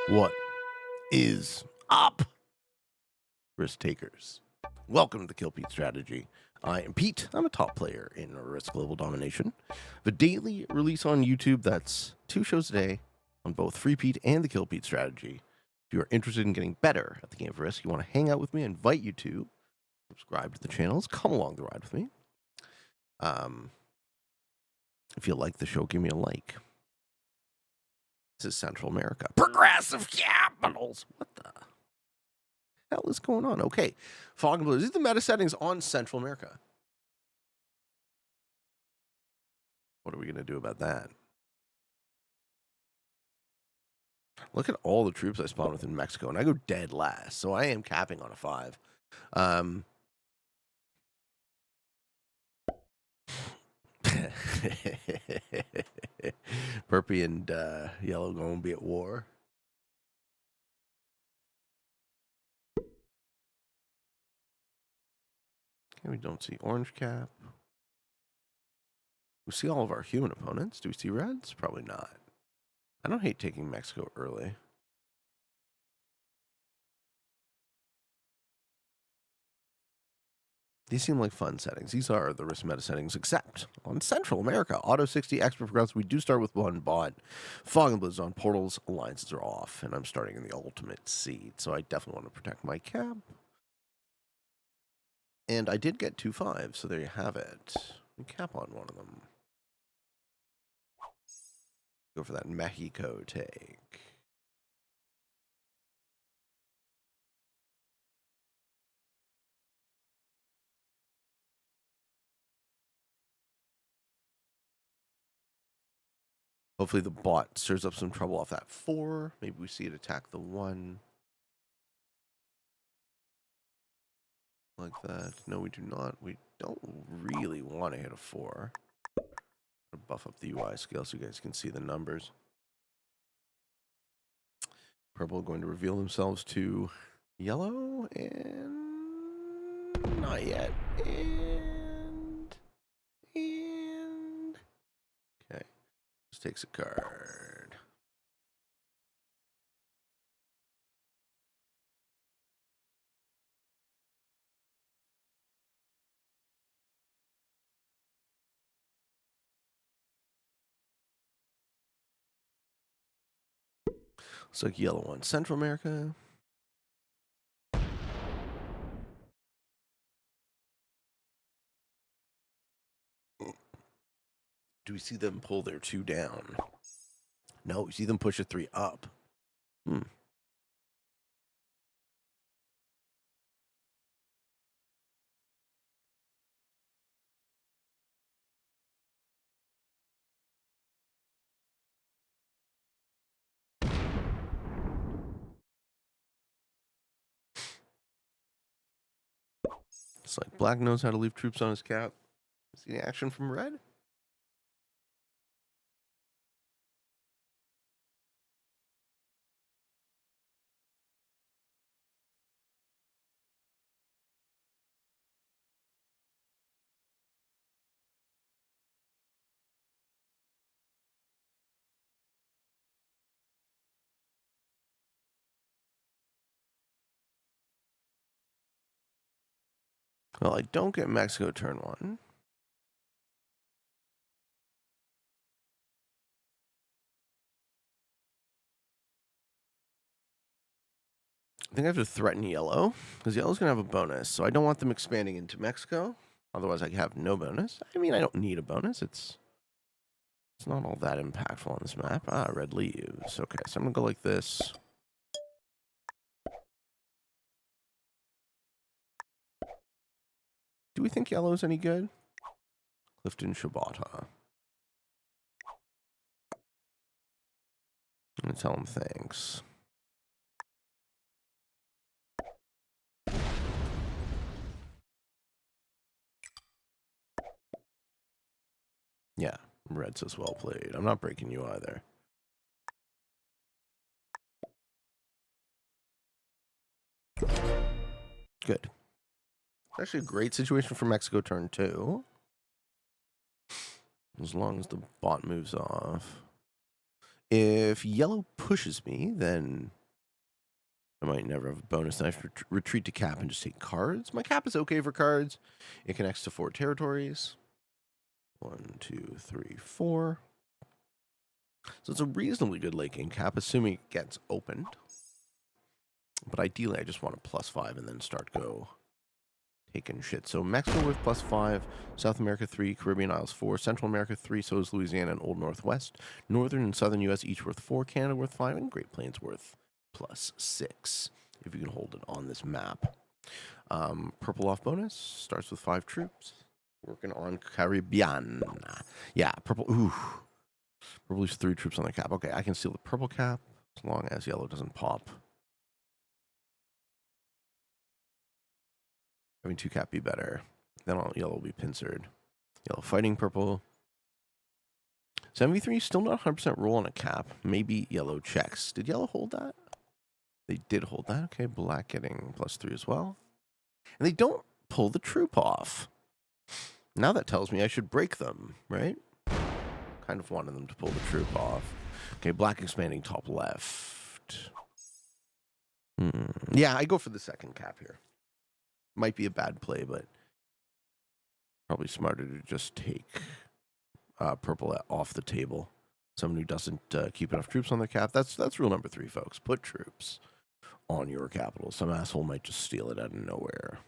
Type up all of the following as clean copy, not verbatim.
What is up, risk takers? Welcome to the Kill Pete Strategy. I am Pete. I'm a top player in Risk Global Domination. The daily release on YouTube, that's 2 shows a day on both Free Pete and the Kill Pete Strategy. If you are interested in getting better at the game of Risk, you want to hang out with me, I invite you to subscribe to the channels. Come along the ride with me. If you like the show, give me a like. This is Central America. Progressive capitals. What the hell is going on? Okay. Fog and Blue. These are the meta settings on Central America. What are we going to do about that? Look at all the troops I spawn with in Mexico, and I go dead last, so I am capping on a 5. Purpy and Yellow going to be at war. Okay, we don't see Orange Cap. We see all of our human opponents. Do we see Reds? Probably not. I don't hate taking Mexico early. These seem like fun settings. These are the risk meta settings, except on Central America. Auto 60, Expert Progressive. We do start with 1 bot. Fog and Blizz on portals. Alliances are off, and I'm starting in the ultimate seed, so I definitely want to protect my cap. And I did get 2 5s, so there you have it. We cap on one of them. Go for that Mexico take. Hopefully the bot stirs up some trouble off that 4. Maybe we see it attack the 1. Like that. No, we do not. We don't really want to hit a 4. Buff up the UI scale so you guys can see the numbers. Purple going to reveal themselves to yellow, and not yet. And okay, just takes a card. Looks like yellow on Central America. Do we see them pull their 2 down? No, we see them push a 3 up. It's like black knows how to leave troops on his cap. See the action from red? Well, I don't get Mexico turn 1. I think I have to threaten yellow, because yellow's going to have a bonus, so I don't want them expanding into Mexico. Otherwise, I have no bonus. I mean, I don't need a bonus. It's not all that impactful on this map. Ah, red leaves. Okay, so I'm going to go like this. Do we think yellow's any good? Clifton Shabata. I'm going to tell him thanks. Yeah, red says well played. I'm not breaking you either. Good. Actually a great situation for Mexico turn 2. As long as the bot moves off. If yellow pushes me, then I might never have a bonus. Then I have to retreat to cap and just take cards. My cap is okay for cards. It connects to 4 territories. 1, 2, 3, 4. So it's a reasonably good late game cap, assuming it gets opened. But ideally, I just want a +5 and then start go taking shit. So Mexico worth +5, South America 3, Caribbean Isles 4, Central America 3, so is Louisiana and Old Northwest. Northern and Southern U.S. each worth 4, Canada worth 5, and Great Plains worth +6, if you can hold it on this map. Purple off bonus, starts with 5 troops. Working on Caribbean. Yeah, purple, ooh. Purple leaves 3 troops on the cap. Okay, I can steal the purple cap, as long as yellow doesn't pop. Having 2 cap be better. Then yellow will be pincered. Yellow fighting purple. 7v3 still not 100% roll on a cap. Maybe yellow checks. Did yellow hold that? They did hold that. Okay, black getting +3 as well. And they don't pull the troop off. Now that tells me I should break them, right? Kind of wanted them to pull the troop off. Okay, black expanding top left. Yeah, I go for the second cap here. Might be a bad play, but probably smarter to just take purple off the table. Someone who doesn't keep enough troops on their cap. That's rule number 3, folks. Put troops on your capital. Some asshole might just steal it out of nowhere.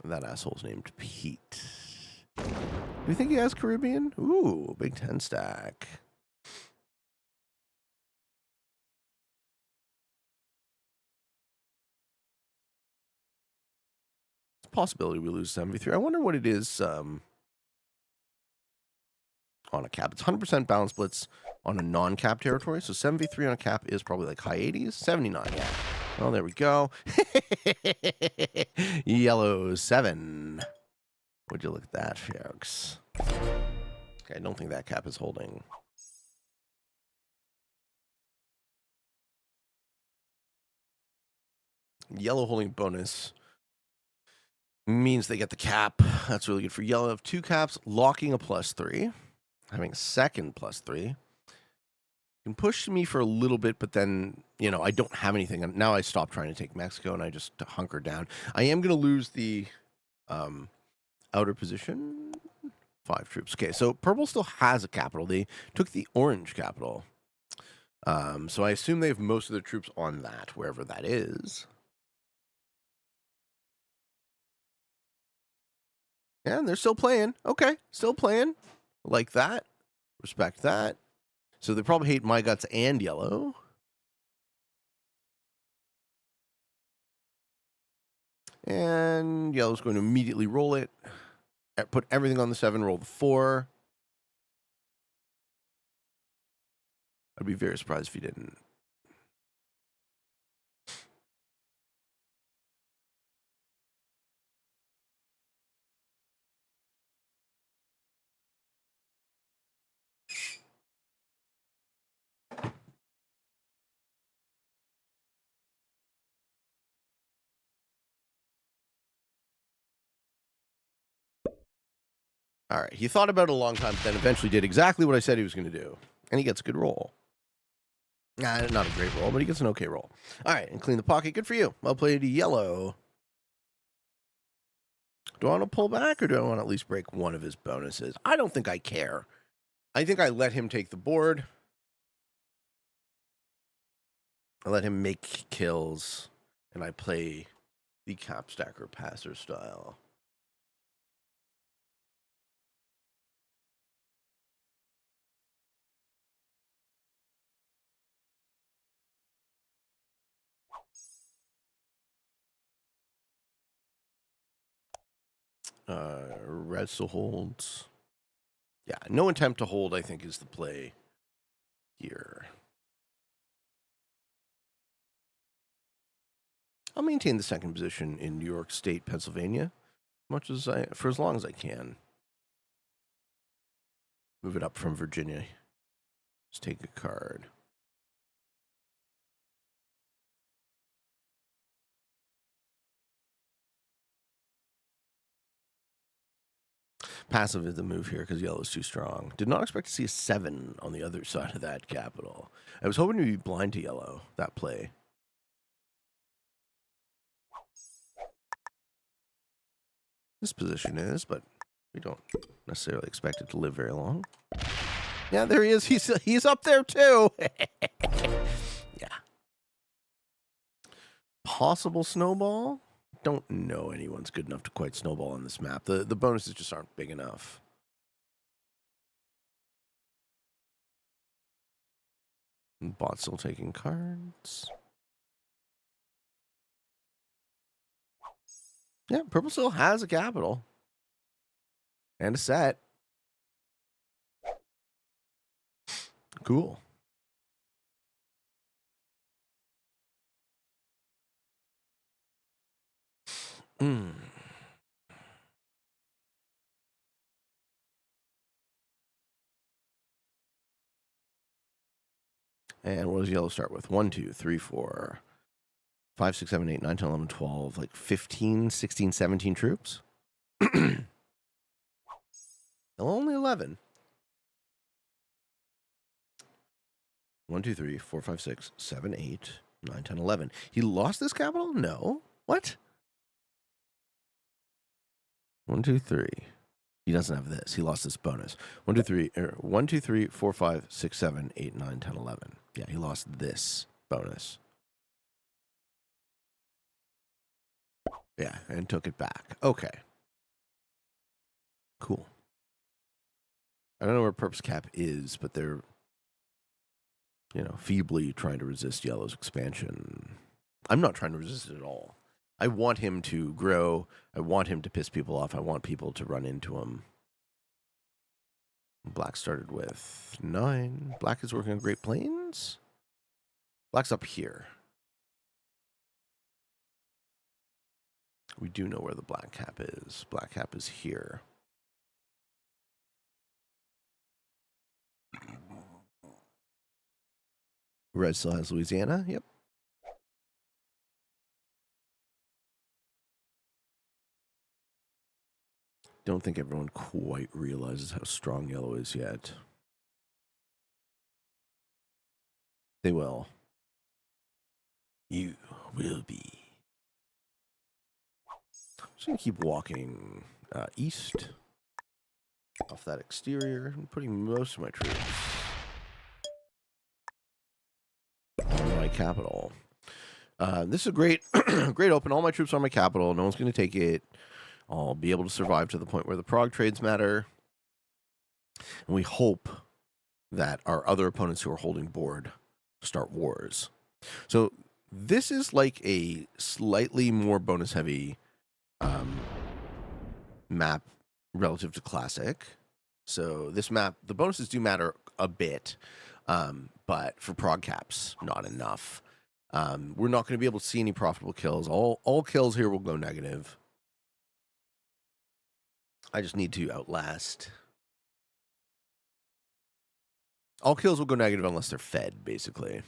That asshole's named Pete. Do you think he has Caribbean? Ooh, big 10 stack. It's a possibility we lose 7v3. I wonder what it is on a cap. It's 100% balance splits on a non-cap territory. So 7v3 on a cap is probably like high 80s. 79, yeah. Well, there we go. Yellow 7. Would you look at that, folks? Okay, I don't think that cap is holding. Yellow holding bonus means they get the cap. That's really good for yellow. Have 2 caps, locking a +3. Having a second +3. Can push me for a little bit, but then, I don't have anything. And now I stop trying to take Mexico, and I just hunker down. I am going to lose the outer position. 5 troops. Okay, so purple still has a capital. They took the orange capital. So I assume they have most of their troops on that, wherever that is. Yeah, and they're still playing. Okay, still playing. Like that. Respect that. So they probably hate my guts and yellow. And yellow's going to immediately roll it. Put everything on the 7, roll the 4. I'd be very surprised if he didn't. All right, he thought about it a long time, but then eventually did exactly what I said he was going to do. And he gets a good roll. Nah, not a great roll, but he gets an okay roll. All right, and clean the pocket. Good for you. Well played, yellow. Do I want to pull back, or do I want to at least break one of his bonuses? I don't think I care. I think I let him take the board. I let him make kills, and I play the cap stacker passer style. Red still holds. Yeah, no attempt to hold, I think, is the play here. I'll maintain the second position in New York State, Pennsylvania, for as long as I can. Move it up from Virginia. Just take a card. Passive is the move here because yellow is too strong. Did not expect to see a 7 on the other side of that capital. I was hoping to be blind to yellow, that play. This position is, but we don't necessarily expect it to live very long. Yeah, there he is. He's up there too. Yeah. Possible snowball? Don't know anyone's good enough to quite snowball on this map. The bonuses just aren't big enough. Bot still taking cards. Yeah, purple still has a capital. And a set. Cool. And what does yellow start with? 1, 2, 3, 4, 5, 6, 7, 8, 9, 10, 11, 12, like 15, 16, 17 troops? Only 11. 1, 2, 3, 4, 5, 6, 7, 8, 9, 10, 11. He lost this capital? No. What? 1, 2, 3. He doesn't have this. He lost this bonus. 1, 2, 3, 1, 2, 3, 4, 5, 6, 7, 8, 9, 10, 11. Yeah, he lost this bonus. Yeah, and took it back. Okay. Cool. I don't know where Purp's cap is, but they're, feebly trying to resist yellow's expansion. I'm not trying to resist it at all. I want him to grow. I want him to piss people off. I want people to run into him. Black started with 9. Black is working on Great Plains. Black's up here. We do know where the black cap is. Black cap is here. Red still has Louisiana. Yep. Don't think everyone quite realizes how strong yellow is yet. They will. You will be. I'm just going to keep walking east off that exterior and putting most of my troops on my capital. This is a great, great open. All my troops are on my capital. No one's going to take it. I'll be able to survive to the point where the prog trades matter. And we hope that our other opponents who are holding board start wars. So this is like a slightly more bonus-heavy map relative to Classic. So this map, the bonuses do matter a bit, but for prog caps, not enough. We're not going to be able to see any profitable kills. All kills here will go negative. I just need to outlast. All kills will go negative unless they're fed, basically.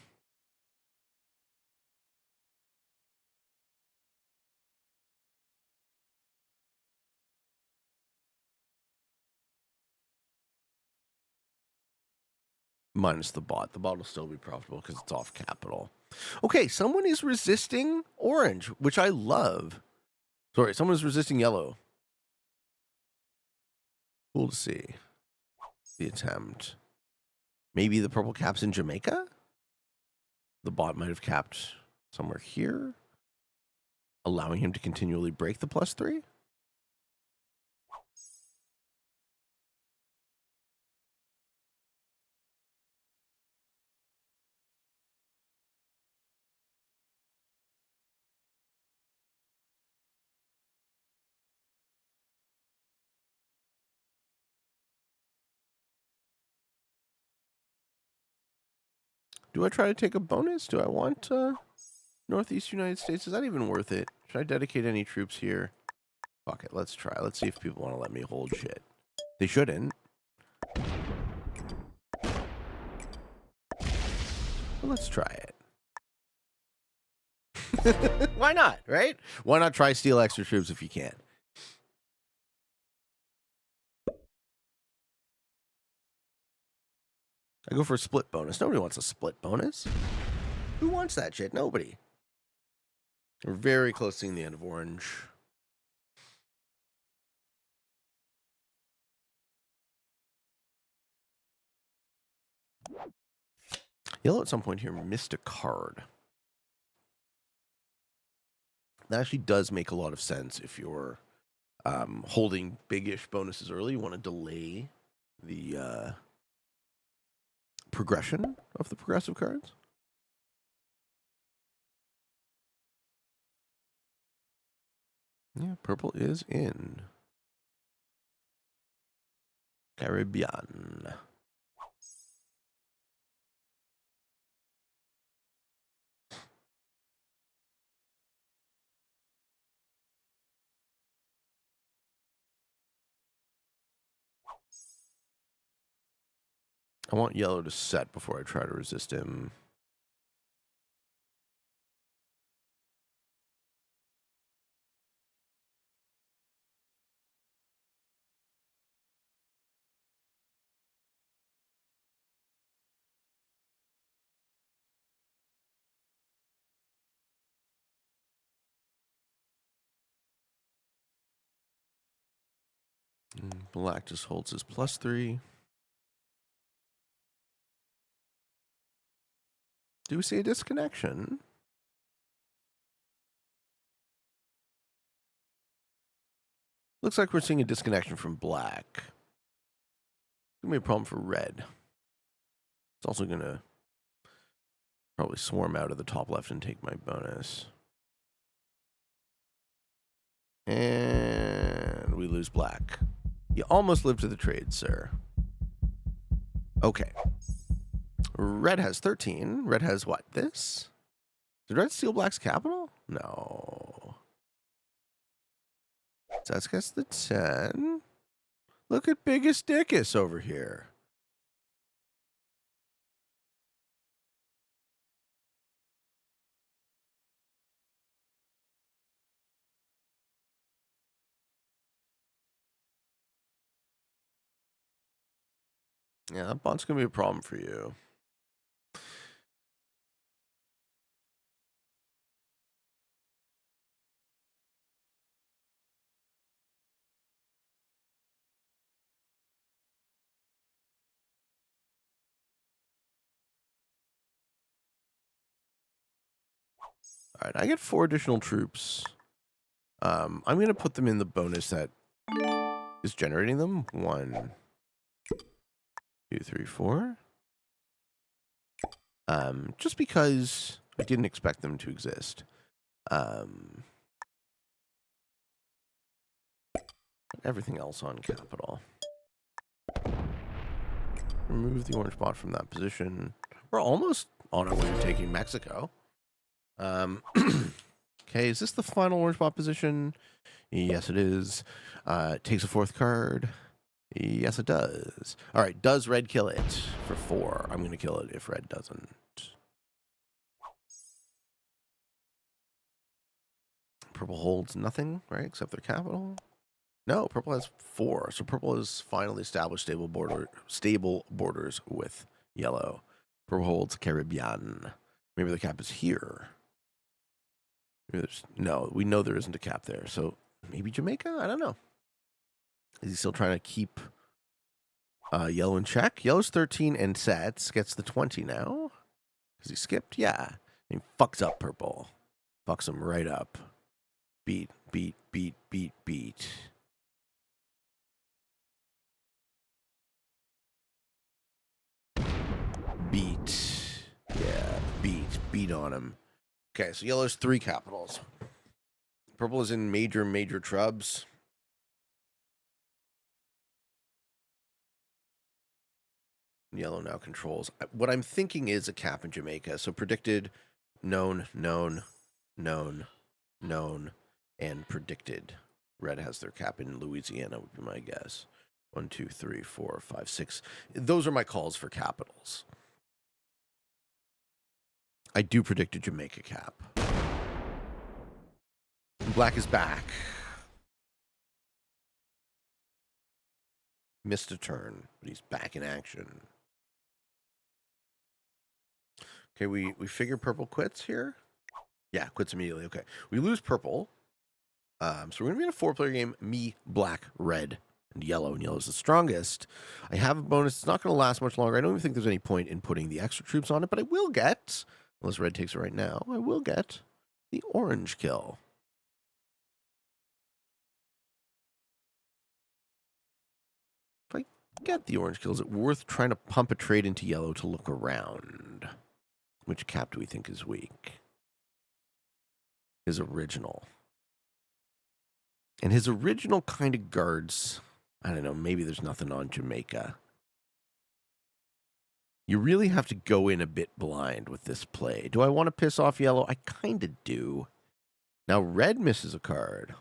Minus the bot. The bot will still be profitable because it's off capital. Okay, someone is resisting orange, which I love. Sorry, someone is resisting yellow. Cool to see. The attempt. Maybe the purple cap's in Jamaica? The bot might have capped somewhere here, allowing him to continually break the +3. Do I try to take a bonus? Do I want Northeast United States? Is that even worth it? Should I dedicate any troops here? Fuck it, let's try. Let's see if people want to let me hold shit. They shouldn't. Well, let's try it. Why not, right? Why not try steal extra troops if you can? I go for a split bonus. Nobody wants a split bonus. Who wants that shit? Nobody. We're very close to the end of orange. Yellow at some point here missed a card. That actually does make a lot of sense if you're holding big-ish bonuses early. You want to delay the progression of the progressive cards. Yeah, purple is in. Caribbean. I want yellow to set before I try to resist him. Black just holds his +3. Do we see a disconnection? Looks like we're seeing a disconnection from black. It's gonna be a problem for red. It's also gonna probably swarm out of the top left and take my bonus. And we lose black. You almost lived to the trade, sir. Okay. Red has 13. Red has what? This? Did red steal black's capital? No. So that's guess the 10. Look at Biggest Dickus over here. Yeah, that bond's going to be a problem for you. All right, I get 4 additional troops. I'm going to put them in the bonus that is generating them. 1, 2, 3, 4. Just because I didn't expect them to exist. Everything else on capital. Remove the orange bot from that position. We're almost on our way to taking Mexico. Okay, is this the final orange bot position? Yes, it is. Takes a 4th card. Yes, it does. All right, does red kill it for 4? I'm going to kill it if red doesn't. Purple holds nothing, right, except their capital. No, purple has 4. So purple has finally established stable borders with yellow. Purple holds Caribbean. Maybe the cap is here. No, we know there isn't a cap there. So maybe Jamaica? I don't know. Is he still trying to keep yellow in check? Yellow's 13 and sets. Gets the 20 now. Because he skipped? Yeah. And he fucks up purple. Fucks him right up. Beat. Beat. Yeah, beat on him. Okay, so yellow's 3 capitals. Purple is in major trubs. Yellow now controls. What I'm thinking is a cap in Jamaica. So predicted, known, and predicted. Red has their cap in Louisiana, would be my guess. 1, 2, 3, 4, 5, 6. Those are my calls for capitals. I do predict a Jamaica cap. Black is back. Missed a turn, but he's back in action. Okay, we figure purple quits here. Yeah, quits immediately. Okay, we lose purple. So we're going to be in a 4-player game. Me, black, red, and yellow. And yellow is the strongest. I have a bonus. It's not going to last much longer. I don't even think there's any point in putting the extra troops on it, but I will get, unless red takes it right now, I will get the orange kill. If I get the orange kill, is it worth trying to pump a trade into yellow to look around? Which cap do we think is weak? His original. And his original kind of guards, I don't know, maybe there's nothing on Jamaica. You really have to go in a bit blind with this play. Do I want to piss off yellow? I kind of do. Now red misses a card.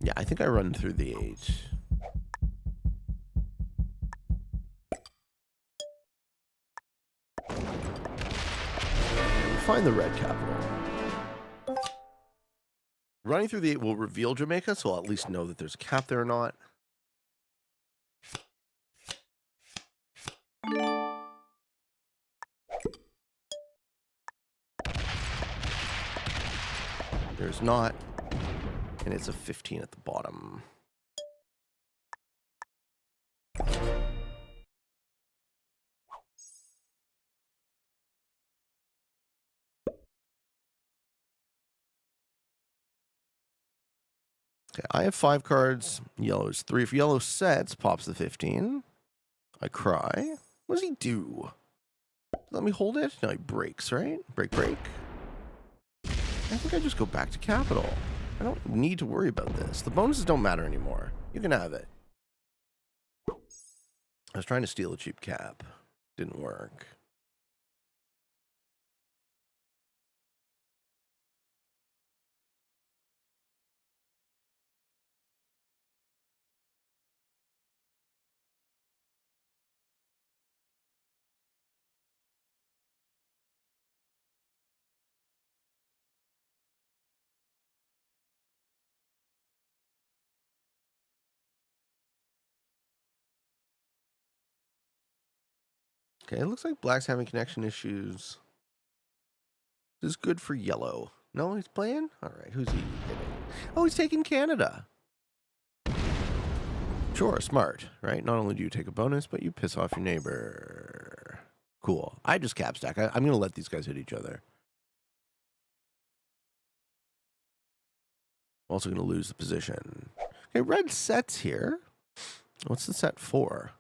Yeah, I think I run through the 8. Find the red capital. Running through the 8 will reveal Jamaica, so I'll at least know that there's a cap there or not. There's not. And it's a 15 at the bottom. Okay, I have 5 cards. Yellow is 3. If yellow sets, pops the 15. I cry. What does he do? Let me hold it? No, he breaks, right? Break, break. I think I just go back to capital. I don't need to worry about this. The bonuses don't matter anymore. You can have it. I was trying to steal a cheap cap. Didn't work. Okay, it looks like black's having connection issues. This is good for yellow. No, he's playing? All right, who's he hitting? Oh, he's taking Canada. Sure, smart, right? Not only do you take a bonus, but you piss off your neighbor. Cool. I just cap stack. I'm going to let these guys hit each other. I'm also going to lose the position. Okay, red sets here. What's the set for?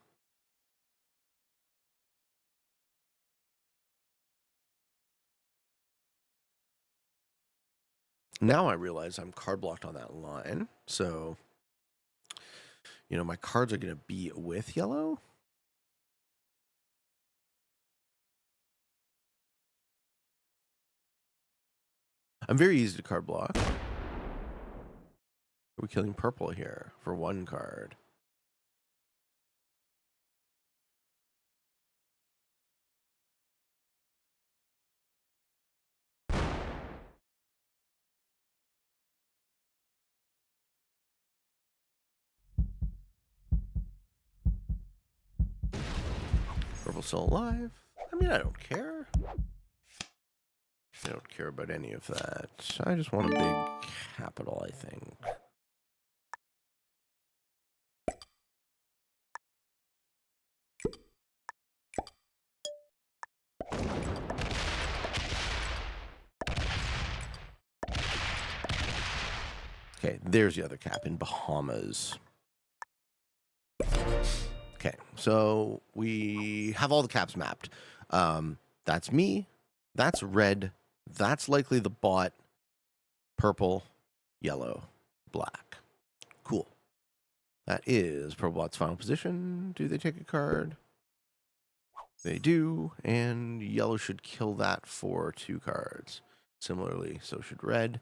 Now I realize I'm card blocked on that line. So, my cards are going to be with yellow. I'm very easy to card block. We're killing purple here for 1 card. Purple's still alive. I mean, I don't care. I don't care about any of that. I just want a big capital, I think. Okay, there's the other cap in Bahamas. Okay, so we have all the caps mapped. That's me. That's red. That's likely the bot. Purple, yellow, black. Cool. That is purple bot's final position. Do they take a card? They do, and yellow should kill that for 2 cards. Similarly, so should red.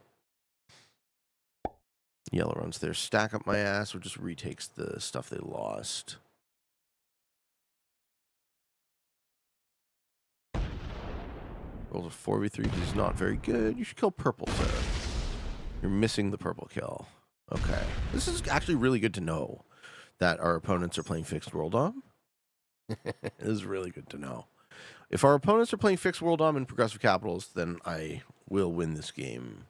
Yellow runs their stack up my ass, or just retakes the stuff they lost. Rolls a 4v3 because he's not very good. You should kill purple, sir. You're missing the purple kill. Okay. This is actually really good to know that our opponents are playing fixed world dom. It is really good to know. If our opponents are playing fixed world dom and progressive capitals, then I will win this game.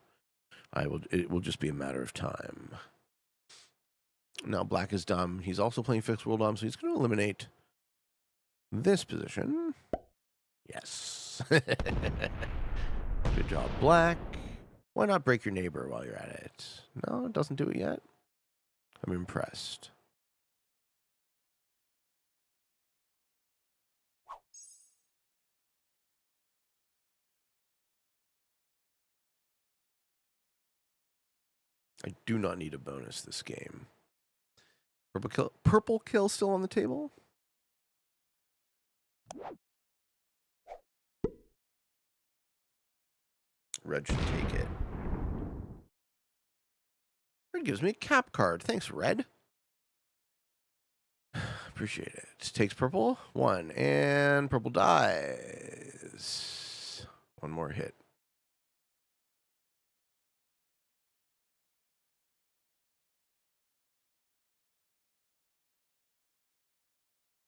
It will just be a matter of time. Now black is dumb. He's also playing fixed world dom, so he's going to eliminate this position. Yes. Good job, black. Why not break your neighbor while you're at it? No, it doesn't do it yet. I'm impressed. I do not need a bonus this game. Purple kill still on the table? Red should take it. Red gives me a cap card. Thanks, Red. Appreciate it. Takes purple. 1. And purple dies. One more hit.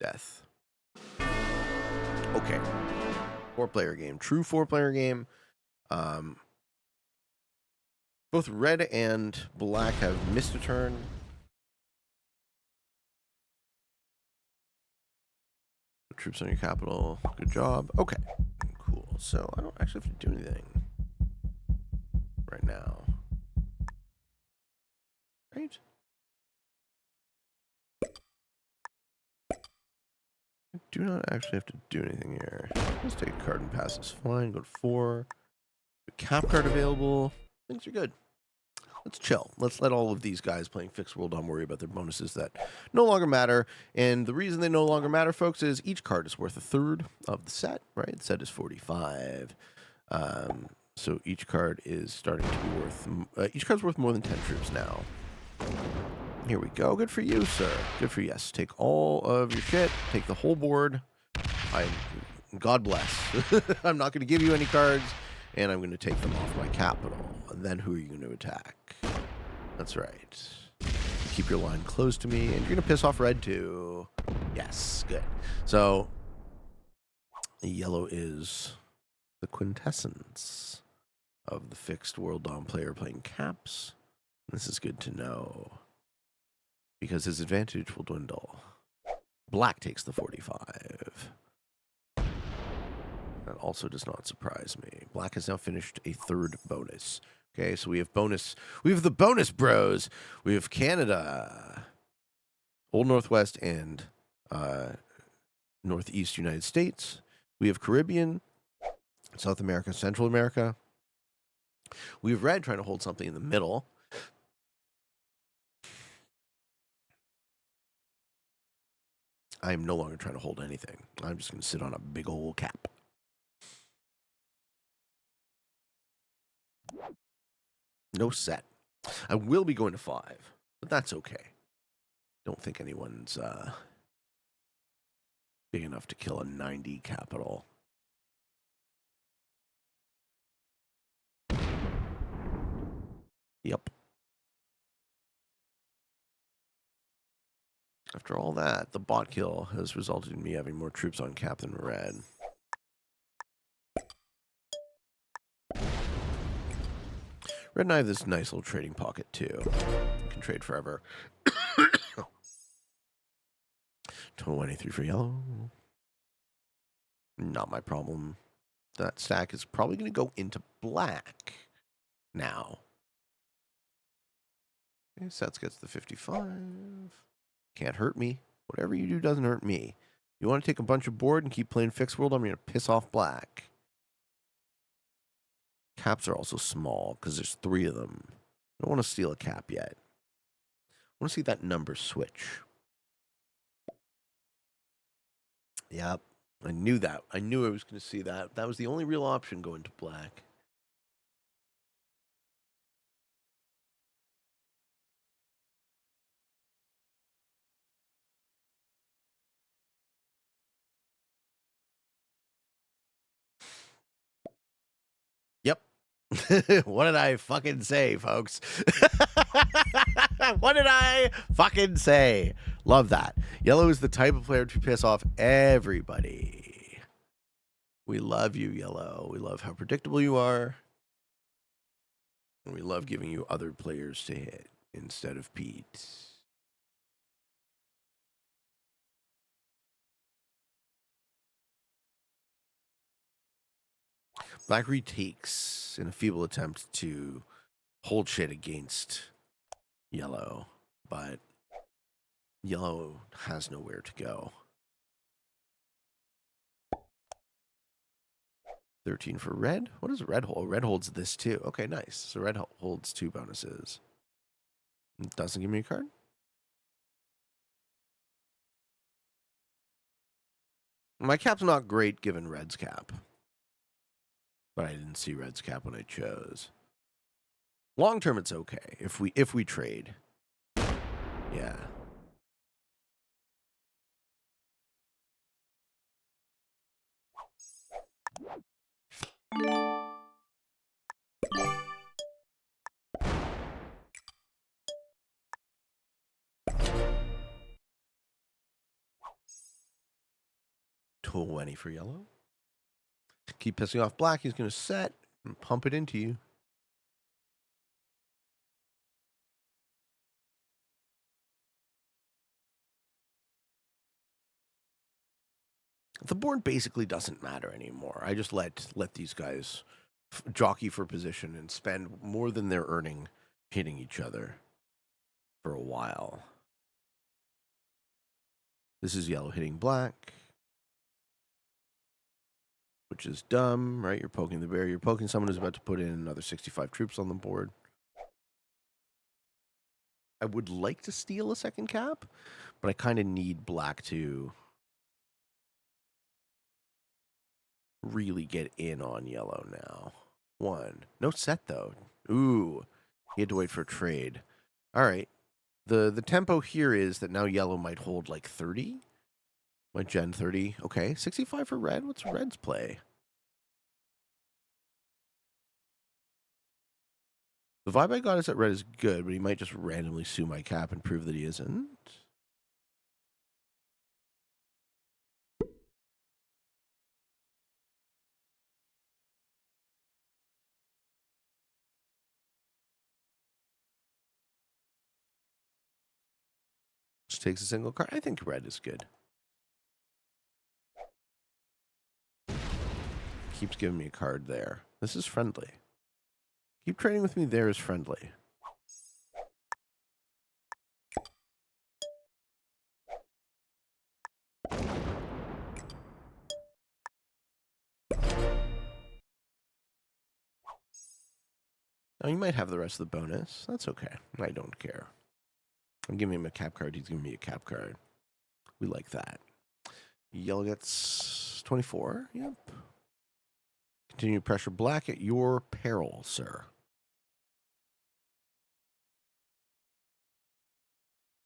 Death. Okay. 4-player game. True 4-player game. Both red and black have missed a turn. Troops on your capital. Good job. Okay. Cool. So I don't actually have to do anything right now. Right? I do not actually have to do anything here. Let's take a card and pass this fine. Go to 4. Cap card available. Things are good. Let's chill. Let's let all of these guys playing fixed world dom worry about their bonuses that no longer matter. And the reason they no longer matter, folks, is each card is worth a third of the set, right? The set is 45. So each card is starting to be worth... each card's worth more than 10 troops now. Here we go. Good for you, sir. Good for you. Yes. Take all of your shit. Take the whole board. God bless. I'm not going to give you any cards, and I'm going to take them off my capital. And then who are you going to attack? That's right. Keep your line close to me, and you're going to piss off red too. Yes, good. So, yellow is the quintessence of the fixed world dom player playing caps. This is good to know, because his advantage will dwindle. Black takes the 45. That also does not surprise me. Black has now finished a third bonus. Okay, so we have bonus. We have the bonus bros. We have Canada, Old Northwest, and Northeast United States. We have Caribbean, South America, Central America. We have red trying to hold something in the middle. I am no longer trying to hold anything. I'm just going to sit on a big old cap. No set. I will be going to 5, but that's okay. Don't think anyone's big enough to kill a 90 capital. Yep. After all that, the bot kill has resulted in me having more troops on cap than red. Red and I have this nice little trading pocket, too. We can trade forever. 23 for yellow. Not my problem. That stack is probably going to go into black now. Okay, Sets gets the 55. Can't hurt me. Whatever you do doesn't hurt me. You want to take a bunch of board and keep playing fixed world, I'm going to piss off black. Caps are also small because there's 3 of them. I don't want to steal a cap yet. I want to see that number switch. Yep. I knew that. I knew I was going to see that. That was the only real option going to black. Yep. What did I fucking say, folks? What did I fucking say? Love that. Yellow is the type of player to piss off everybody. We love you, Yellow. We love how predictable you are. And we love giving you other players to hit instead of Pete. Black retakes in a feeble attempt to hold shit against Yellow, but Yellow has nowhere to go. 13 for red. What does red hold? Red holds this too. Okay, nice. So red holds 2 bonuses. It doesn't give me a card. My cap's not great given red's cap, but I didn't see red's cap when I chose. Long term, it's okay if we trade. Yeah. $20 for yellow. Keep pissing off black. He's going to set and pump it into you. The board basically doesn't matter anymore. I just let these guys jockey for position and spend more than they're earning hitting each other for a while. This is yellow hitting black, which is dumb, right? You're poking the bear. You're poking someone who's about to put in another 65 troops on the board. I would like to steal a second cap, but I kind of need black to really get in on yellow now. 1. No set, though. Ooh. He had to wait for a trade. All right. The tempo here is that now yellow might hold like 30. My gen 30. Okay. 65 for red. What's red's play? The vibe I got is that red is good, but he might just randomly sue my cap and prove that he isn't. Just takes a single card. I think red is good. Keeps giving me a card there. This is friendly. Keep trading with me there is friendly. Now, you might have the rest of the bonus. That's okay. I don't care. I'm giving him a cap card. He's giving me a cap card. We like that. Yellow gets 24. Yep. Continue to pressure black at your peril, sir.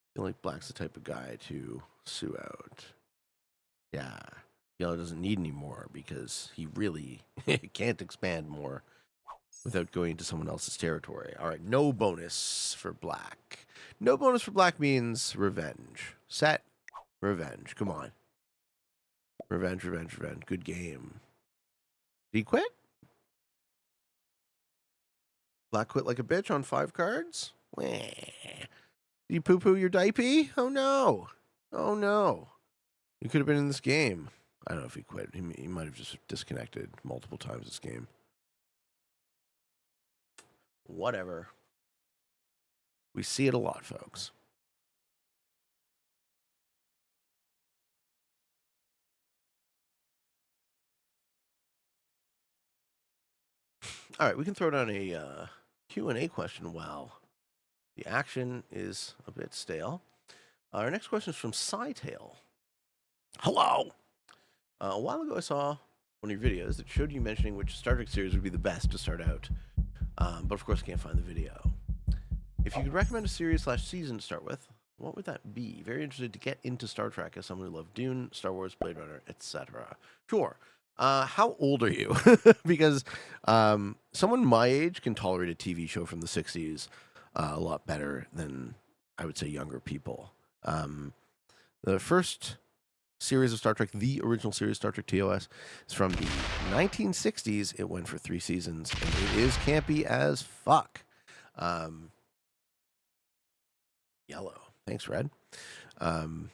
I feel like black's the type of guy to sue out. Yeah. Yellow doesn't need any more because he really can't expand more without going into someone else's territory. All right, no bonus for black. No bonus for black means revenge. Set, revenge. Come on. Revenge, revenge, revenge. Good game. Did he quit? Black quit like a bitch on 5 cards? Did you poo-poo your diaper? Oh, no. Oh, no. You could have been in this game. I don't know if he quit. He might have just disconnected multiple times this game. Whatever. We see it a lot, folks. All right, we can throw down a Q&A question while the action is a bit stale. Our next question is from Cytail. Hello! A while ago I saw one of your videos that showed you mentioning which Star Trek series would be the best to start out. But of course I can't find the video. If you could recommend a series/season to start with, what would that be? Very interested to get into Star Trek as someone who loved Dune, Star Wars, Blade Runner, etc. Sure. How old are you? Because someone my age can tolerate a TV show from the 60s a lot better than I would say younger people. Um, the first series of Star Trek, the original series, Star Trek TOS, is from the 1960s. It went for 3 seasons, and it is campy as fuck. Yellow. Thanks, Red. Um,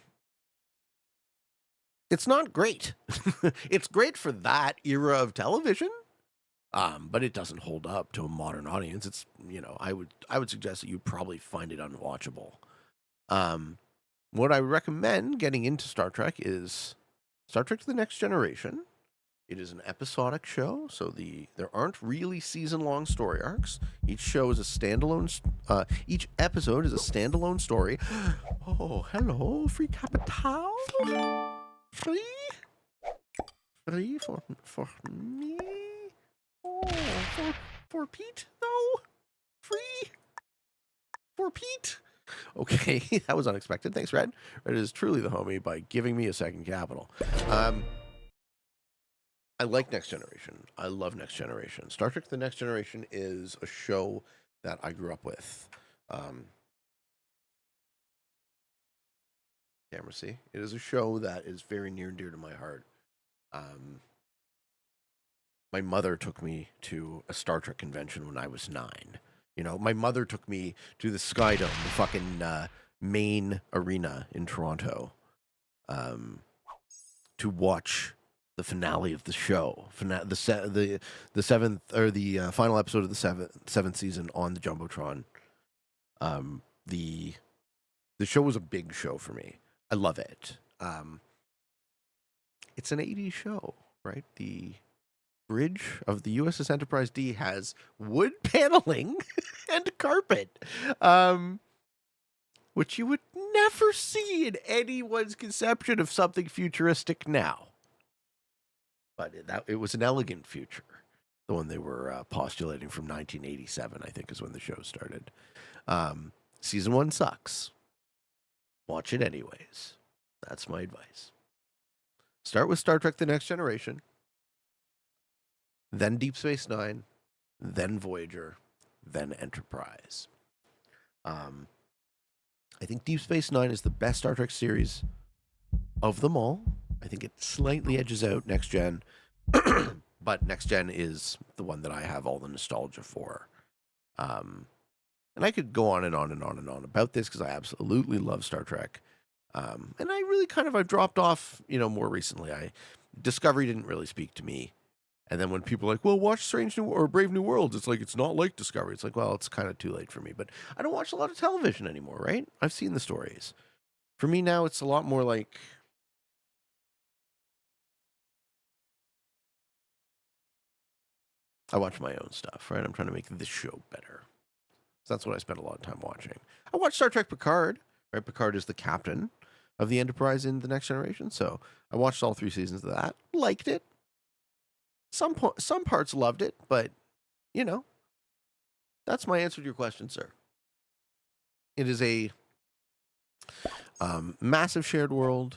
it's not great. It's great for that era of television, but it doesn't hold up to a modern audience. It's I would suggest that you'd probably find it unwatchable. Um, what I recommend getting into Star Trek is Star Trek: The Next Generation. It is an episodic show, so there aren't really season-long story arcs. Each show is a standalone. Each episode is a standalone story. Oh, hello, free capital. Free, free for me. Oh, for Pete though. Free for Pete. Okay, that was unexpected. Thanks, Red. Red is truly the homie by giving me a second capital. I like Next Generation. I love Next Generation. Star Trek: The Next Generation is a show that I grew up with. Camera C. It is a show that is very near and dear to my heart. My mother took me to a Star Trek convention when I was 9. My mother took me to the Skydome, the fucking main arena in Toronto, to watch the finale of the show, the seventh or the final episode of the seventh season on the jumbotron. The show was a big show for me. I love it. It's an 80s show, right? The bridge of the USS Enterprise D has wood paneling and carpet, which you would never see in anyone's conception of something futuristic now. But it was an elegant future, the one they were postulating from 1987, I think, is when the show started. Season 1 sucks. Watch it anyways. That's my advice. Start with Star Trek: The Next Generation, then Deep Space Nine, then Voyager, then Enterprise. I think Deep Space Nine is the best Star Trek series of them all. I think it slightly edges out Next Gen, but Next Gen is the one that I have all the nostalgia for. And I could go on and on and on and on about this because I absolutely love Star Trek. And I really I've dropped off, more recently. Discovery didn't really speak to me. And then when people are like, well, watch Brave New Worlds, it's like, it's not like Discovery. It's like, well, it's kind of too late for me. But I don't watch a lot of television anymore, right? I've seen the stories. For me now, it's a lot more like, I watch my own stuff, right? I'm trying to make this show better. So that's what I spent a lot of time watching. I watched Star Trek Picard, right? Picard is the captain of the Enterprise in The Next Generation. So I watched all 3 seasons of that. Liked it. Some parts loved it, but, that's my answer to your question, sir. It is a massive shared world.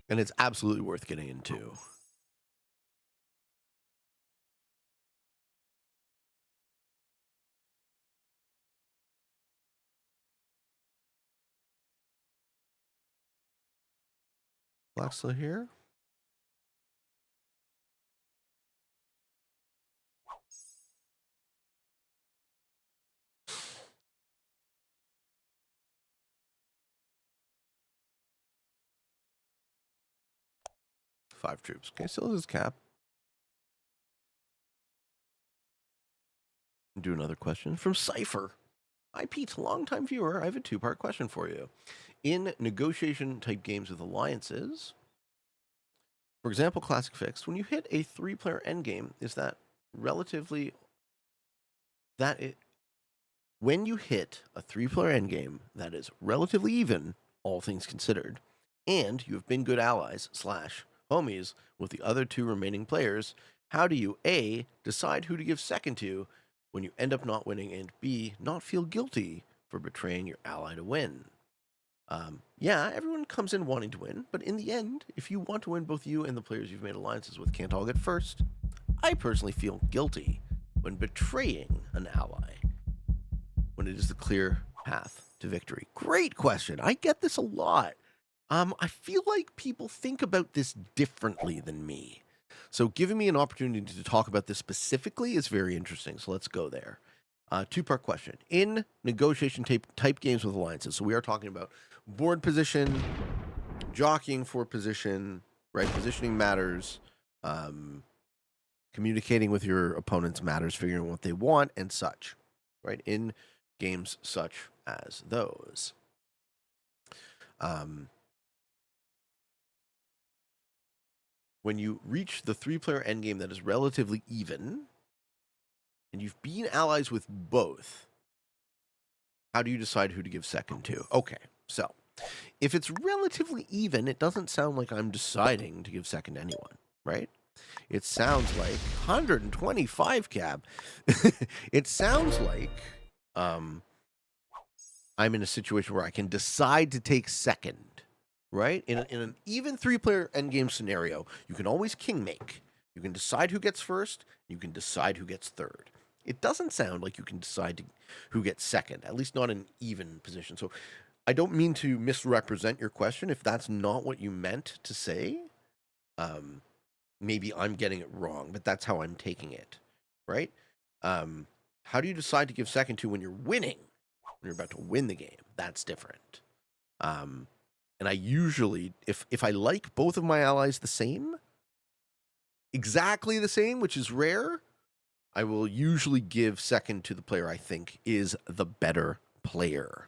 And it's absolutely worth getting into. Black still here? Five troops. Okay, still his cap. Do another question from Cypher. Hi, Pete, longtime viewer. I have a 2-part question for you. In negotiation type games with alliances, for example, Classic Fixed, when you hit a 3-player endgame, is that relatively when you hit a 3-player endgame that is relatively even, all things considered, and you have been good allies / homies with the other 2 remaining players, how do you A, decide who to give second to, when you end up not winning, and B, not feel guilty for betraying your ally to win. Yeah, everyone comes in wanting to win, but in the end, if you want to win, both you and the players you've made alliances with can't all get first. I personally feel guilty when betraying an ally, when it is the clear path to victory. Great question. I get this a lot. I feel like people think about this differently than me. So giving me an opportunity to talk about this specifically is very interesting. So let's go there. Two-part question. In negotiation type games with alliances, so we are talking about board position, jockeying for position, right? Positioning matters. Communicating with your opponents matters, figuring out what they want and such, right? In games such as those. When you reach the 3-player endgame that is relatively even, and you've been allies with both, how do you decide who to give second to? Okay, so if it's relatively even, it doesn't sound like I'm deciding to give second to anyone, right? It sounds like 125 cab. It sounds like I'm in a situation where I can decide to take second, right? In an even 3-player endgame scenario, you can always king make. You can decide who gets first. You can decide who gets third. It doesn't sound like you can decide who gets second, at least not in even position. So I don't mean to misrepresent your question. If that's not what you meant to say, maybe I'm getting it wrong, but that's how I'm taking it, right? How do you decide to give second to when you're winning? When you're about to win the game, that's different. And I usually, if I like both of my allies the same, exactly the same, which is rare, I will usually give second to the player I think is the better player.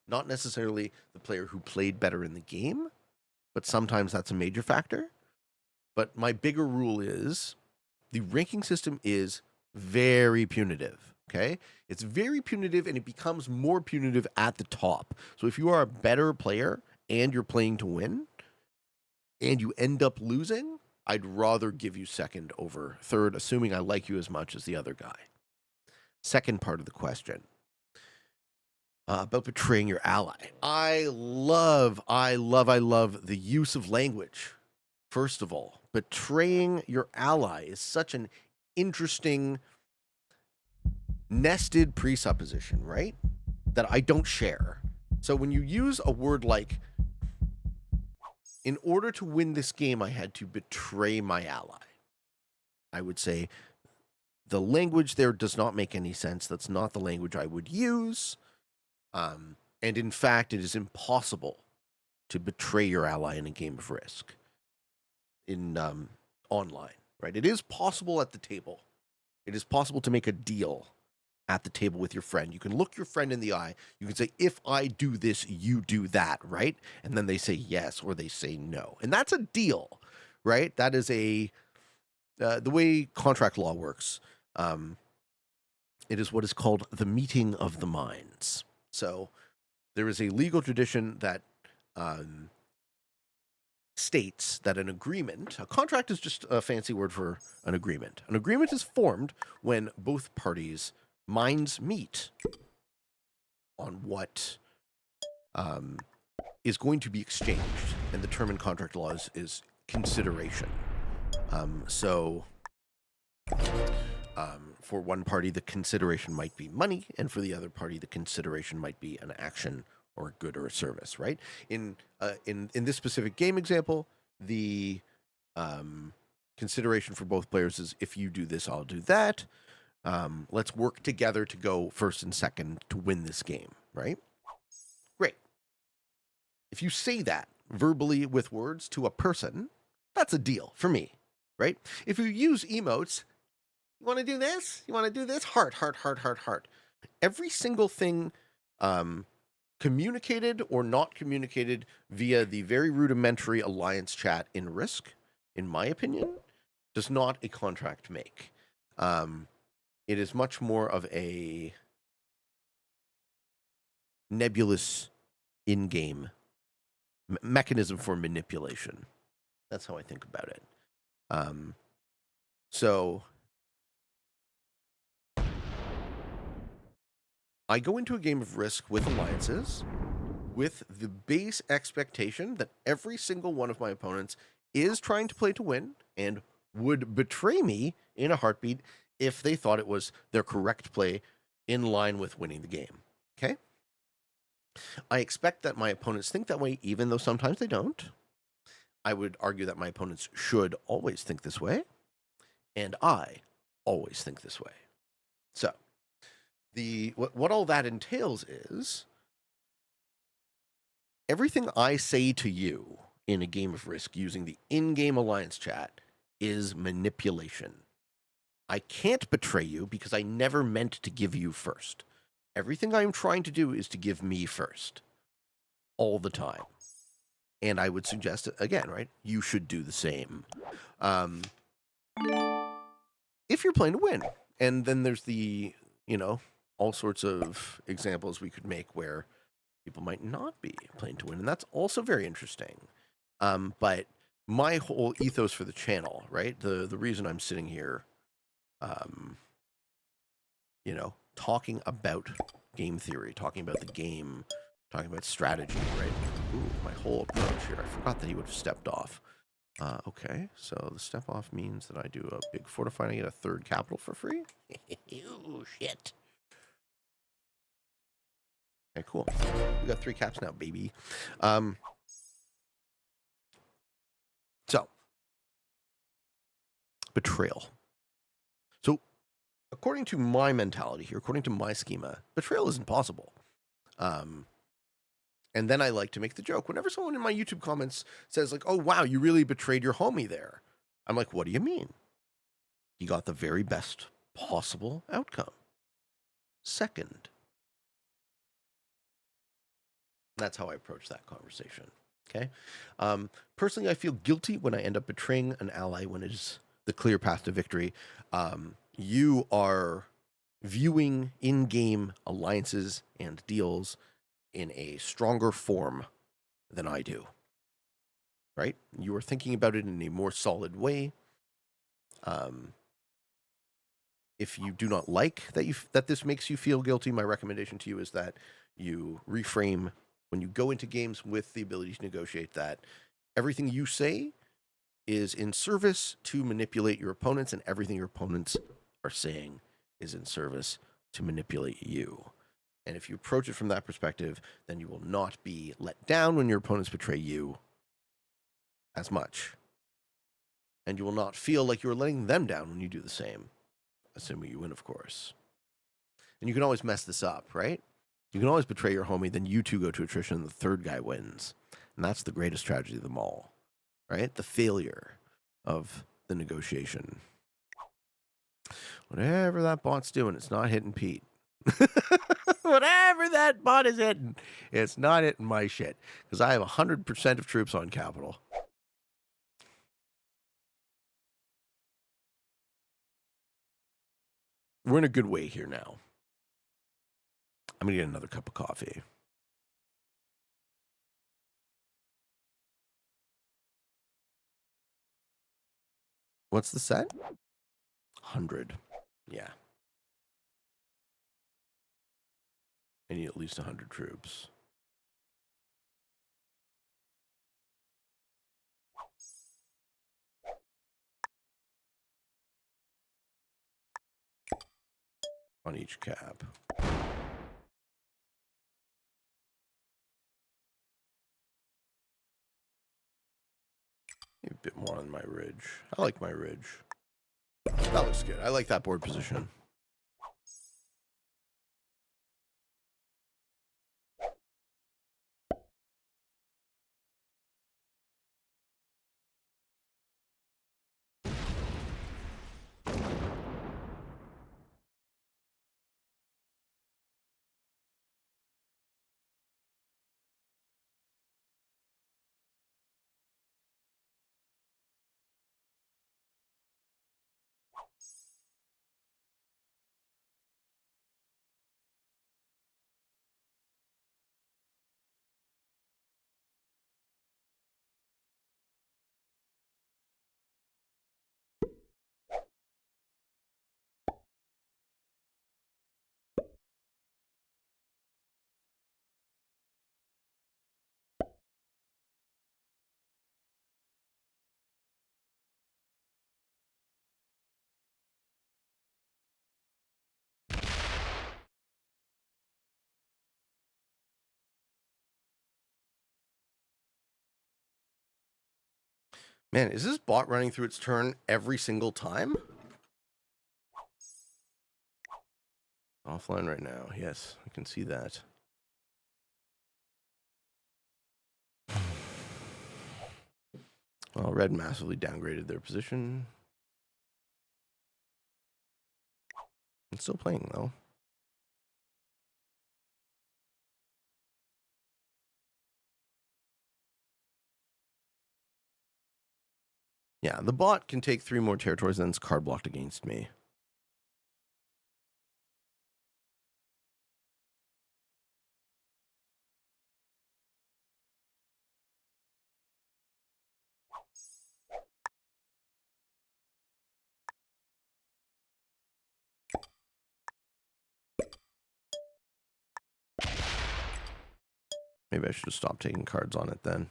Not necessarily the player who played better in the game, but sometimes that's a major factor. But my bigger rule is the ranking system is very punitive, okay? It's very punitive, and it becomes more punitive at the top. So if you are a better player and you're playing to win, and you end up losing, I'd rather give you second over third, assuming I like you as much as the other guy. Second part of the question. About betraying your ally. I love the use of language. First of all, betraying your ally is such an interesting nested presupposition, right? That I don't share. So when you use a word like, in order to win this game, I had to betray my ally, I would say the language there does not make any sense. That's not the language I would use. And in fact, it is impossible to betray your ally in a game of Risk in online, right? It is possible at the table. It is possible to make a deal at the table with your friend. You can look your friend in the eye. You can say, if I do this, you do that, right? And then they say yes or they say no. And that's a deal, right? That is the way contract law works. It is what is called the meeting of the minds. So there is a legal tradition that states that an agreement, a contract is just a fancy word for an agreement. An agreement is formed when both parties' minds meet on what is going to be exchanged. And the term in contract law is consideration. For one party, the consideration might be money, and for the other party, the consideration might be an action or a good or a service, right? In this specific game example, the consideration for both players is, if you do this, I'll do that. Let's work together to go first and second to win this game, right? Great. If you say that verbally with words to a person, that's a deal for me, right? If you use emotes, you want to do this? You want to do this? Heart, heart, heart, heart, heart. Every single thing communicated or not communicated via the very rudimentary alliance chat in Risk, in my opinion, does not a contract make. It is much more of a nebulous in-game mechanism for manipulation. That's how I think about it. So I go into a game of Risk with alliances with the base expectation that every single one of my opponents is trying to play to win and would betray me in a heartbeat if they thought it was their correct play in line with winning the game. Okay? I expect that my opponents think that way, even though sometimes they don't. I would argue that my opponents should always think this way, and I always think this way. So, what all that entails is everything I say to you in a game of Risk using the in-game alliance chat is manipulation. I can't betray you because I never meant to give you first. Everything I am trying to do is to give me first, all the time. And I would suggest, again, right, you should do the same. If you're playing to win. And then there's the, all sorts of examples we could make where people might not be playing to win. And that's also very interesting. But my whole ethos for the channel, right, the reason I'm sitting here, talking about game theory, talking about the game, talking about strategy, right? Ooh, my whole approach here. I forgot that he would have stepped off. Okay, so the step off means that I do a big fortifying and get a third capital for free? Ooh, shit. Okay, cool. We got 3 caps now, baby. So, betrayal. So, according to my mentality here, according to my schema, betrayal isn't possible. And then I like to make the joke. Whenever someone in my YouTube comments says, like, oh, wow, you really betrayed your homie there. I'm like, what do you mean? He got the very best possible outcome. Second. That's how I approach that conversation. Okay. Personally, I feel guilty when I end up betraying an ally when it is the clear path to victory. You are viewing in-game alliances and deals in a stronger form than I do. Right? You are thinking about it in a more solid way. If you do not like that this makes you feel guilty, my recommendation to you is that you reframe when you go into games with the ability to negotiate that everything you say is in service to manipulate your opponents, and everything your opponents are saying is in service to manipulate you. And if you approach it from that perspective, then you will not be let down when your opponents betray you as much. And you will not feel like you're letting them down when you do the same, assuming you win, of course. And you can always mess this up, right? You can always betray your homie, then you two go to attrition, and the third guy wins. And that's the greatest tragedy of them all, right? The failure of the negotiation. Whatever that bot's doing, it's not hitting Pete. Whatever that bot is hitting, it's not hitting my shit. Because I have 100% of troops on capital. We're in a good way here now. I'm going to get another cup of coffee. What's the set? 100. Yeah. I need at least 100 troops. On each cap. Maybe a bit more on my ridge. I like my ridge. That looks good. I like that board position. Man, is this bot running through its turn every single time? Offline right now. Yes, I can see that. Well, red massively downgraded their position. It's still playing, though. Yeah, the bot can take 3 more territories, and then it's card blocked against me. Maybe I should have stopped taking cards on it then.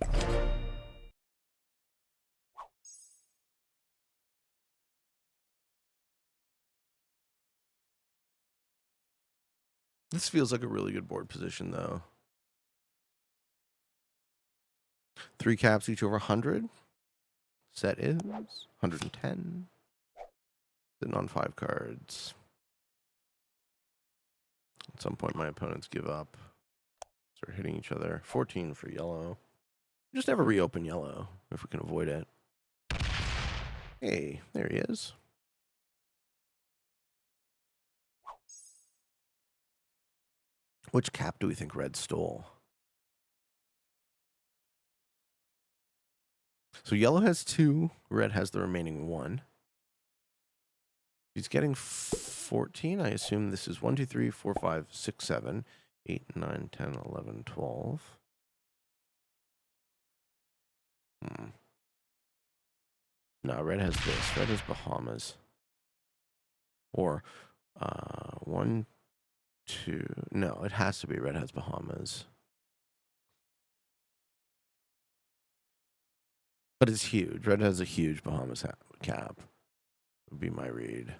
This feels like a really good board position, though. 3 caps each over 100. Set is 110. Sitting on 5 cards. At some point, my opponents give up. Start hitting each other. 14 for yellow. Just never reopen yellow if we can avoid it. Hey, there he is. Which cap do we think red stole? So yellow has 2. Red has the remaining 1. He's getting 14. I assume this is 1, 2, 3, 4, 5, 6, 7, 8, 9, 10, 11, 12. No, red has this. Red has Bahamas. Or 1, 2. No, it has to be red has Bahamas. But it's huge. Red has a huge Bahamas cap. Would be my read.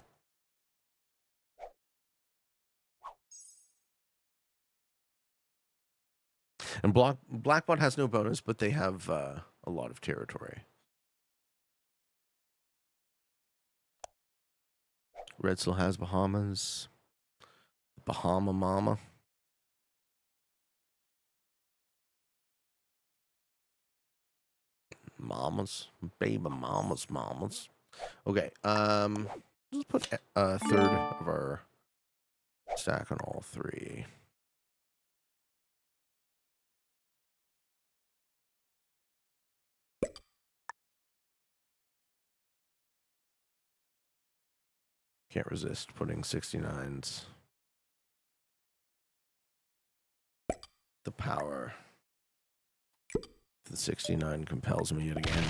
And Blackbot has no bonus, but they have a lot of territory. Red still has Bahamas. Bahama Mama. Mamas. Baby mamas. Okay. Let's put a third of our stack on all 3. Can't resist putting 69s. The power. The 69 compels me yet again.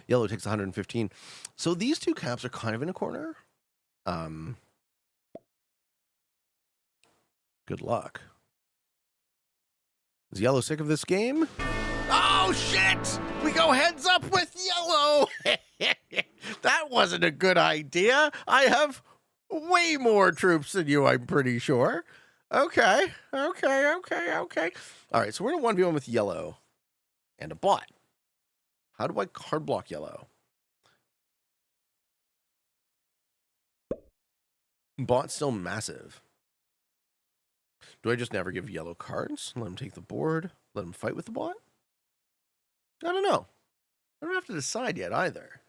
Yellow takes 115. So these 2 caps are kind of in a corner. Good luck. Is yellow sick of this game? Oh, shit! We go heads up with yellow! That wasn't a good idea. I have way more troops than you, I'm pretty sure. Okay. All right, so we're in a 1v1 with yellow and a bot. How do I card block yellow? Bot's still massive. Do I just never give yellow cards? Let him take the board? Let him fight with the bot? I don't know. I don't have to decide yet either.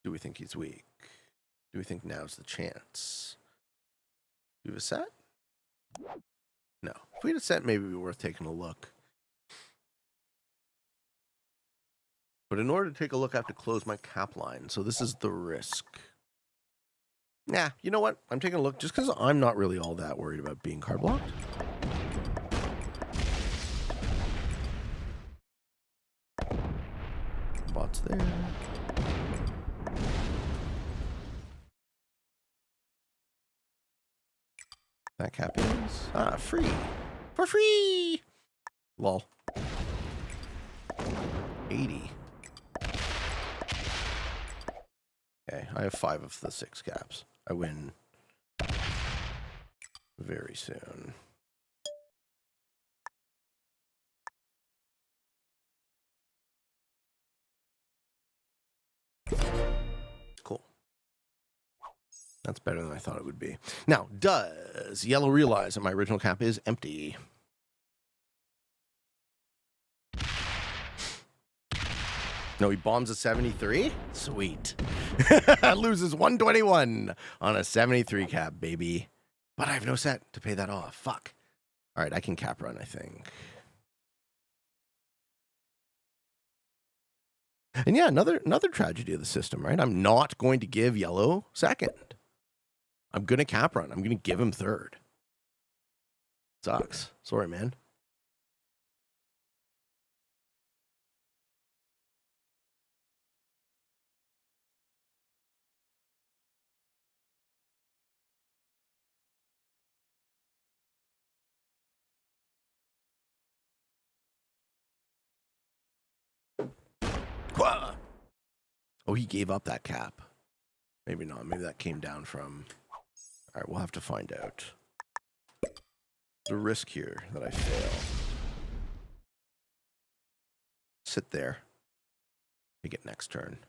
Do we think he's weak? Do we think now's the chance? Do we have a set? No. If we had a set, maybe it'd be worth taking a look. But in order to take a look, I have to close my cap line. So this is the risk. Nah, you know what? I'm taking a look just because I'm not really all that worried about being card blocked. Bot's there. That cap is free. For free! Lol. 80. Okay, I have 5 of the 6 caps. I win very soon. Cool. That's better than I thought it would be. Now, does yellow realize that my original cap is empty? No, he bombs a 73? Sweet. Loses 121 on a 73 cap, baby. But I have no set to pay that off. Fuck. All right, I can cap run, I think. And yeah, another tragedy of the system, right? I'm not going to give yellow second. I'm going to cap run. I'm going to give him third. Sucks. Sorry, man. Oh, he gave up that cap. Maybe not. Maybe that came down from... All right, we'll have to find out. There's a risk here that I fail. Sit there. Take it next turn.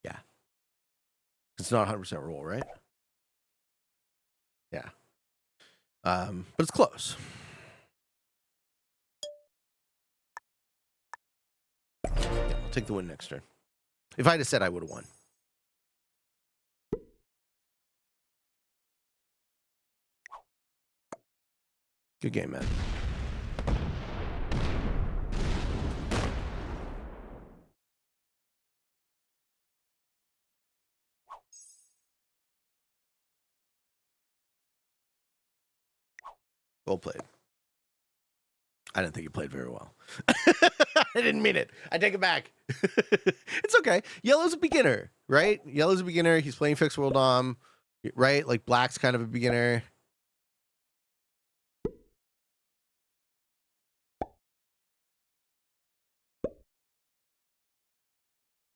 Yeah. It's not 100% roll, right? Yeah. But it's close. Yeah, I'll take the win next turn. If I had said I would have won. Good game, man. Well played. I didn't think you played very well. I didn't mean it. I take it back. It's okay. Yellow's a beginner, right? Yellow's a beginner. He's playing fixed world dom, right? Like black's kind of a beginner.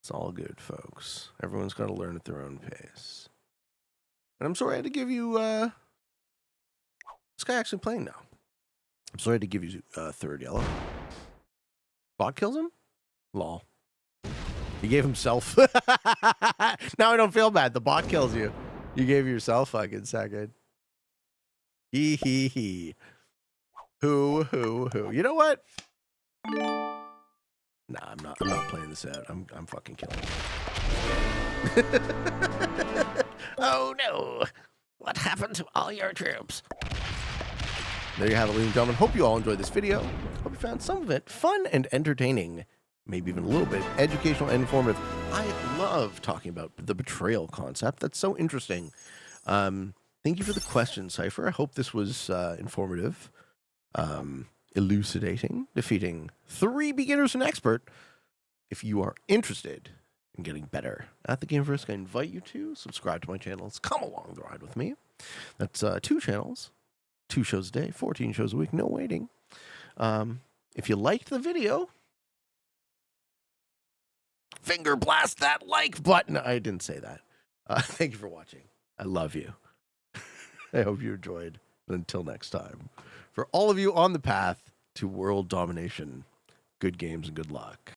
It's all good, folks. Everyone's got to learn at their own pace. And I'm sorry I had to give you... This guy actually playing now. I'm sorry to give you third yellow. Bot kills him? Lol. He gave himself. Now I don't feel bad. The bot kills you. You gave yourself fucking second. Hee hee hee. Who? You know what? Nah, I'm not playing this out. I'm fucking killing him. Oh no. What happened to all your troops? There you have it, ladies and gentlemen. Hope you all enjoyed this video. Hope you found some of it fun and entertaining. Maybe even a little bit educational and informative. I love talking about the betrayal concept. That's so interesting. Thank you for the question, Cypher. I hope this was informative, elucidating, defeating 3 beginners and expert. If you are interested in getting better at the game of Risk, I invite you to subscribe to my channels. Come along the ride with me. That's 2 channels. 2 shows a day, 14 shows a week, no waiting. If you liked the video, finger blast that like button. I didn't say that. Thank you for watching. I love you. I hope you enjoyed. And until next time, for all of you on the path to world domination, good games and good luck.